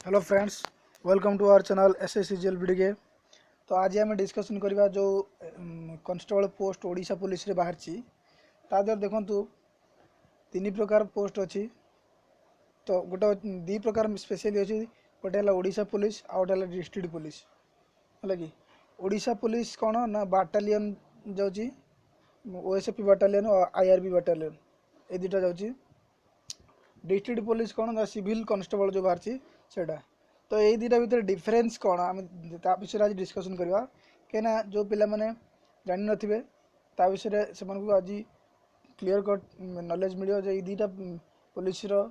Hello friends, welcome to our channel SSC CGL video. तो आज आम डिस्कसन करवा जो कांस्टेबल पोस्ट ओडिशा पुलिस रे बाहर तादर देखु तीन प्रकार पोस्ट अच्छी। तो गोटे दी प्रकार स्पेशली अच्छी, गोटे है ओडिशा पुलिस आ गोटे डिस्ट्रिक्ट पुलिस है कि ओडिशा पुलिस कौन ना बाटालियन जाऊँगी ओएसएपी बाटालियन और आईआरबी बाटालियन ए दुटा जाऊँगी। डिस्ट्रिक्ट पुलिस कौन ना सिविल कांस्टेबल जो बाहर सेटा। तो यही दुटा भितर डिफरेन्स कौन आम विषय आज डिस्कसन करवा कहीं जो पिला माने जानि नथिबे ता विषय से आज क्लीयर कट नॉलेज मिलियो जे ये दुटा पुलिस रो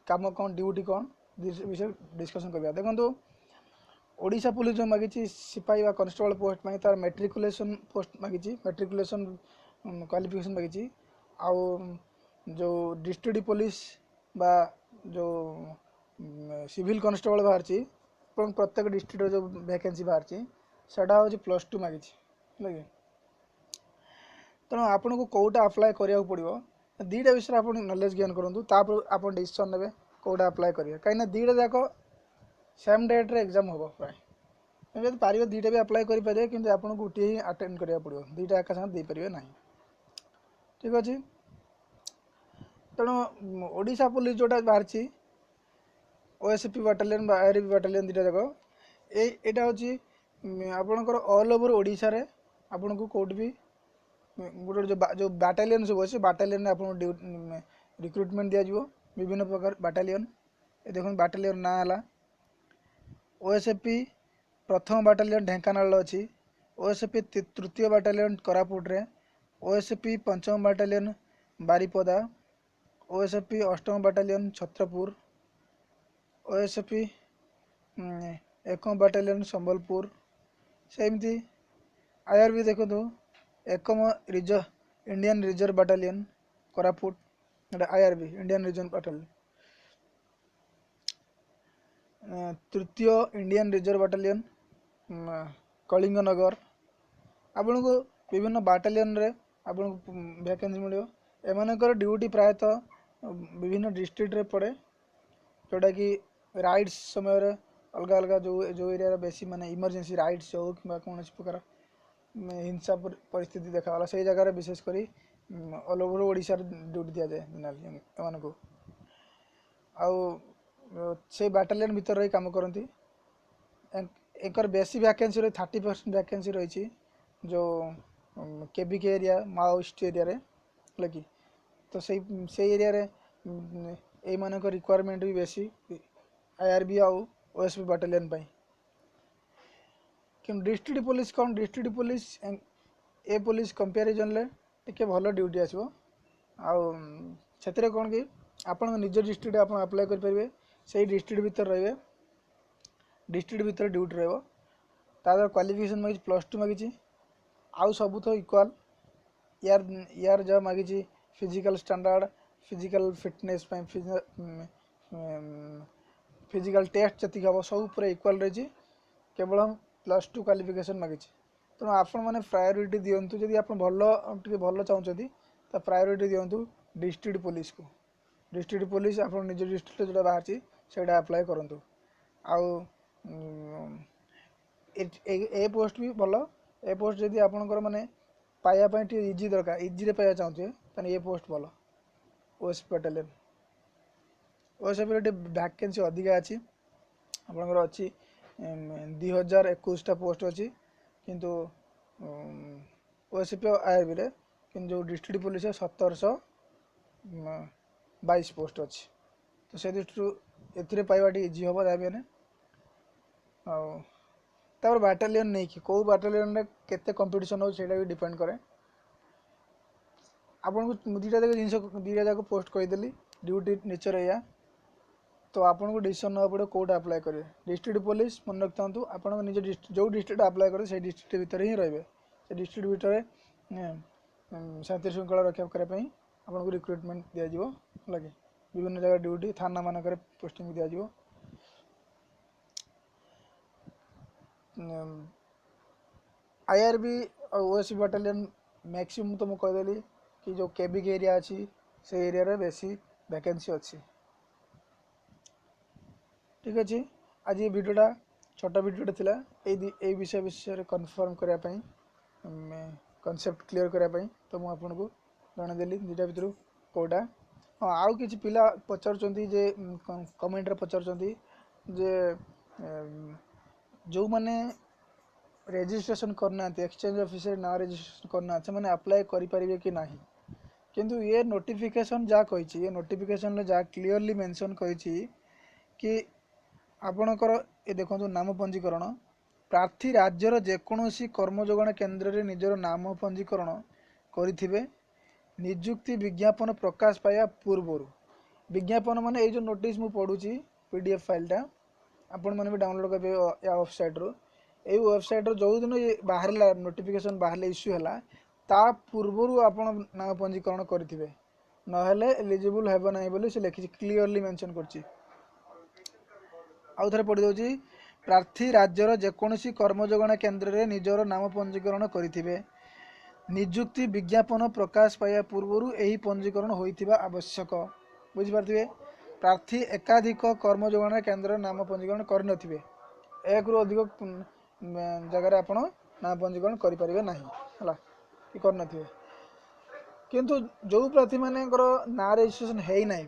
काम कौन ड्यूटी कौन विषय डिस्कसन करवा। देखो ओडिशा पुलिस जो मागी सिपाही व कांस्टेबल पोस्ट में तार मेट्रिकुलेशन पोस्ट मागी मेट्रिकुलेशन क्वालिफिकेशन मागी आउ जो डिस्ट्रिक्ट पुलिस बा जो सिविल कांस्टेबल बाहर प्रत्येक डिस्ट्रिक्ट जो वैकेंसी बाहर सेटा हूँ +2 मागी है। तेणु आपन को कौटा अप्लाई करा पड़ो दीटा विषय आप नॉलेज गेन करूँ तापर आप डिसीजन ने कौटा अप्लाई करेंगे कहीं दीटा जाक सेम डेट रे एग्जाम हम प्राय जब पारे दीटा भी अप्लाई करेंगे कि आपको गोटे ही अटेंड करा पड़ो दीटा एका साथ देपारे ना। ठीक अच्छे। तेणु ओडिशा पुलिस जोटा बाहर ओएसपी बाटालियन आईआरबी बाटालियन दुटा जाक यहाँ हूँ आपणकर ऑल ओवर ओडिशा रे आपन को कौट भी गोटे जो बाटालियन सब अच्छे बाटालियन आप रिक्रुटमेंट दिज्व विभिन्न प्रकार बाटालियन। ये देखो बाटालियन ना है ओएसएपी प्रथम बाटालियन ढेंकानाल अच्छी, ओएसएपी तृतीय बाटालियन कोरापुट रे, ओएसएपी पंचम बाटालियन बारिपदा, ओएसएपी अष्टम बाटालियन छत्रपुर, ओएसएपी एकम बाटालियन संबलपुर। सेमती आईआरबी देखो एकम Indian reserve battalion Koraput IRB Indian reserve battalion. तृतीय इंडियन रिजर्व बाटालियन कलिंगनगर। आपन को विभिन्न बाटालियन रे आपन को वैकेंसी मिलियो। एमानकर ड्यूटी प्रायतः विभिन्न डिस्ट्रिक्ट रे पड़े जोटा कि राइड्स समय रे अलग अलग जो एरिया बेसी माने इमरजेंसी राइड्स हो कि कौन प्रकार हिंसा परिस्थिति देखा से जगह विशेषकर ऑल ओवर ओडिशा ड्यूटी दि जाए एम को से बाटालियन भीतर रही काम करती। एक बेसी वैकेंसी रही 30% वैकेंसी रही जो केबीके एरिया माओइस्ट एरिया रे लगी। तो से एरिया रे ये मानक रिक्वायरमेंट भी बेसी आईआरबी आउ ओएसपी बाटालियन पाई। कि डिस्ट्रिक्ट पुलिस कौन डिस्ट्रिक्ट पुलिस ए पुलिस कंपेरिजन ले टिके भल ड्यूटी आसो से कौन कि आपण निज डिस्ट्रिक्ट आप अप्लाई करेंगे से डिस्ट्रिक्ट भीतर रे डिस्ट्रिक्ट भीतर ड्यूटी रो तार क्वालिफिकेशन मागी +2 मागी आउ सबू तो इक्वाल यार यार जब मागी physical standard physical fitness physical test जी हम सब पूरा इक्वाल रही केवल +2 क्वालिफिकेशन मागी। तेणु आपण मैंने प्रायोरीटी दिंतु जदि आप भल चाहते तो प्रायोरीटी दिंतु डिस्ट्रिक्ट पुलिस को। डिस्ट्रिक्ट पुलिस आप निज डिस्ट्रिक्ट जो बाहर से अप्लाई करूँ आउ ए पोस्ट भी भल ए पोस्ट जदि आपंकर माने पाइबापी इजी दरकार इजी पाया चाहते तो ये पोस्ट भल ओएसपी बाटालियन ओएसपी वैकेंसी अधिका अच्छी आपंकर अच्छी 2021 पोस्ट अच्छी किंतु ओएसपी आईआरबी रे कि जो डिस्ट्रिक्ट पुलिस 1722 पोस्ट अच्छी। तो से दृष्टि ए पाइबा इजी हम जहाँ आर बाटालियन नहीं कि कौ बाटालियन केते कंपटीशन हो भी डिपेंड करे। आपन को दुटा जाक जिन दुटा जाक पोस्ट कहीदेली ड्यूटी नेचर या तो आपन को डिसीजन ना पड़े कौटा अप्लाई करेंगे। डिस्ट्रिक्ट पुलिस मन रखता आप निज जो डिस्ट्रिक्ट अप्लाई करेंगे से डिस्ट्रिक्ट भितर ही रे से डिस्ट्रिक्ट भितर शांति श्रृंखला रक्षा करने आपको रिक्रुटमेंट दिज्व लगे विभिन्न जगह ड्यूटी थाना मानक पोस्टिंग दिज्व। आईआरबी और ओएसपी बाटालियन मैक्सिमम तो मुझे कहीदेली कि जो केबीके एरिया अच्छी से एरिया रे बेसी वैकेंसी अच्छी। ठीक अच्छे। आज ये वीडियोटा छोटा वीडियोटा थिला ए विषय कन्फर्म करने पाई कॉन्सेप्ट क्लियर करने पाई तो मुझे आपको जनदेली दुटा भितर कौटा हाँ आउ कि पिला पचारुंच जे कमेंट रे पचारुंच जे जो मैंने रेजिस्ट्रेशन करना एक्सचेंज ऑफिस ना रेजिस्ट्रेशन करना से अप्लाई करें कि नहीं किंतु ये नोटिफिकेशन जहाँ कही ये नोटिफिकेशन जहाँ क्लीयरली मेंशन कही कि आपणकर ये देखो नाम पंजीकरण प्रार्थी राज्यर जेकोसी कर्मजोगाण केन्द्र रे निजर नाम पंजीकरण करिथिबे नियुक्ति विज्ञापन प्रकाश पाया पूर्वर विज्ञापन माने ये जो नोटिस मु पढ़ुची पीडीएफ फाइलटा आपण माने भी डाउनलोड करबे या वेबसाइट रो ए वेबसाइट रो जो दिन ये बाहरला नोटिफिकेशन बाहरले इश्यू हला ता पूर्वर आपण नाम पंजीकरण करिथिबे नहेले एलिजिबल हेबो नाही बोली से लिखि क्लियरली मेंशन करची आउ थे पढ़ी दूसरी प्रार्थी राज्यर जेकोसी कर्मजोगाण केन्द्र रे निजर नाम पंजीकरण करिथिबे नियुक्ति विज्ञापन प्रकाश पाया पूर्वर यही पंजीकरण होइथिबा आवश्यक बुझिपारथिबे प्रार्थी एकाधिक कर्मजोगाण केन्द्र नाम पंजीकरण करनथिबे एक रु अधिक जगह आपण नाम पंजीकरण करि परिबे नाही हला कि करनथिबे किंतु जो प्रार्थी मानेकर ना रजिस्ट्रेशन हेई नाही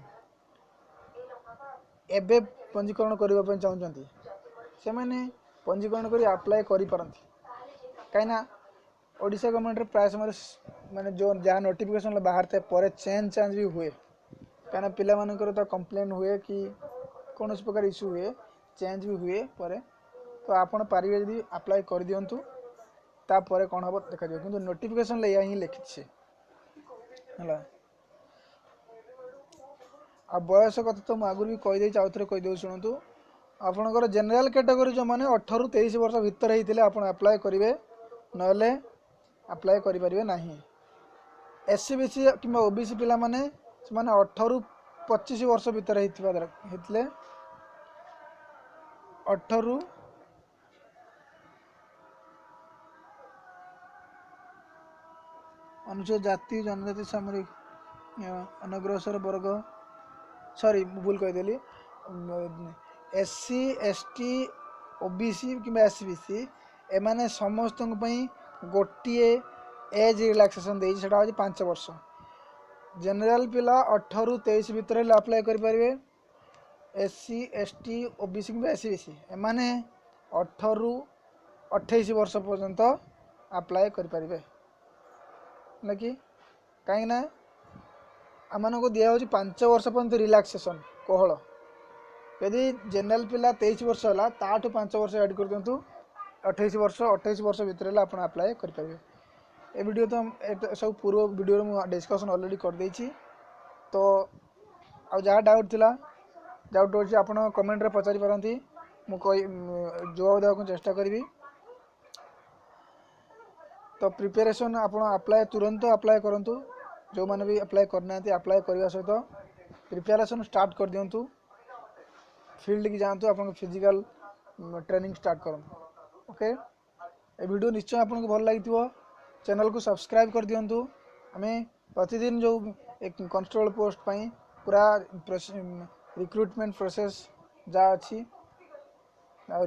एबे पंजीकरण करने चाहते से मैंने पंजीकरण कर अप्लाई करें कहीं ओडिशा गवर्नमेंट प्राय समय माने जो जहाँ नोटिफिकेशन बाहर थे पर चेंज भी हुए कहीं पिला मानकर तो कंप्लेन हुए कि कौन प्रकार इश्यू हुए चेंज भी हुए पर तो आपड़ पारे जब अप्लाई कर दिंतु तापर कौन हम देखा कि नोटिफिकेशन या ही लिखी है आ बयस कथा तो मुझे आगुरी भी कहीदे आउ थे कहीदे शुणु आपणकर जेनेल कैटेगरी जो मैंने 18 ରୁ 23 वर्ष भितर होते आप अप्लाई करेंगे ना अप्लाई करें ना एससी बीसी कि ओबीसी पिला माने 18 ରୁ 25 वर्ष भितर होते 18 अनुसूचित जाति जनजाति सामरिक अनग्रसर वर्ग सॉरी भूल कहीदेली एससी एसटी ओबीसी कि एसबीसी एमाने समस्त गोटे एज रिलैक्सेशन दे 5 वर्ष जनरल पिला 18 ରୁ 23 भितर अप्लाई करें एससी एसटी ओबीसी कि एसबीसी एमाने 18 ରୁ 28 वर्ष पर्यंत अप्लाई करें कि कहीं आम को दिया 5 वर्ष पर्यंत रिलैक्सेशन कोहल यदि जनरल पिला 23 वर्ष है ताठू 5 वर्ष ऐड कर दिंतु 28 वर्ष भितर आप अप्लाई करेंगे ये वीडियो तो सब पूर्व वीडियो में डिस्कशन ऑलरेडी कर देछि तो आ जहाँ डाउट थिला डाउट अच्छे आप कमेंट रे पचारि पारंती मु जवाब देवा चेष्टा करी तो प्रिपरेशन आप अप्लाई तुरंत अप्लाई करूँ जो मैंने भी अप्लाई करना अप्लाई करने सहित प्रिपेरेसन स्टार्ट कर दिंतु फील्ड की जातु आप फिजिकल ट्रेनिंग स्टार्ट करूँ ओके ए वीडियो निश्चय आपको भल लगी चैनल को सब्सक्राइब कर दिंतु आम प्रतिदिन जो एक कांस्टेबल पोस्ट पाई पूरा रिक्रुटमेंट प्रोसेस जहाँ अच्छी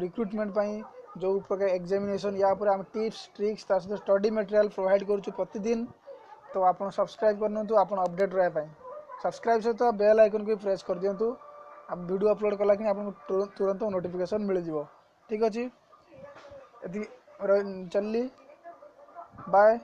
रिक्रुटमेंट पाई जो प्रकार एग्जामिनेशन या पर आम टिप्स ट्रिक्स ता सहित स्टडी मटेरियल प्रोवाइड करूँ प्रतिदिन तो आप सब्सक्राइब करनु आप अपडेट रहा सब्सक्राइब सहित बेल आइकन को प्रेस कर दिंतु आप वीडियो अपलोड कला कि आपको तुरंत नोटिफिकेशन मिल जाव ठीक अच्छे चलली बाय।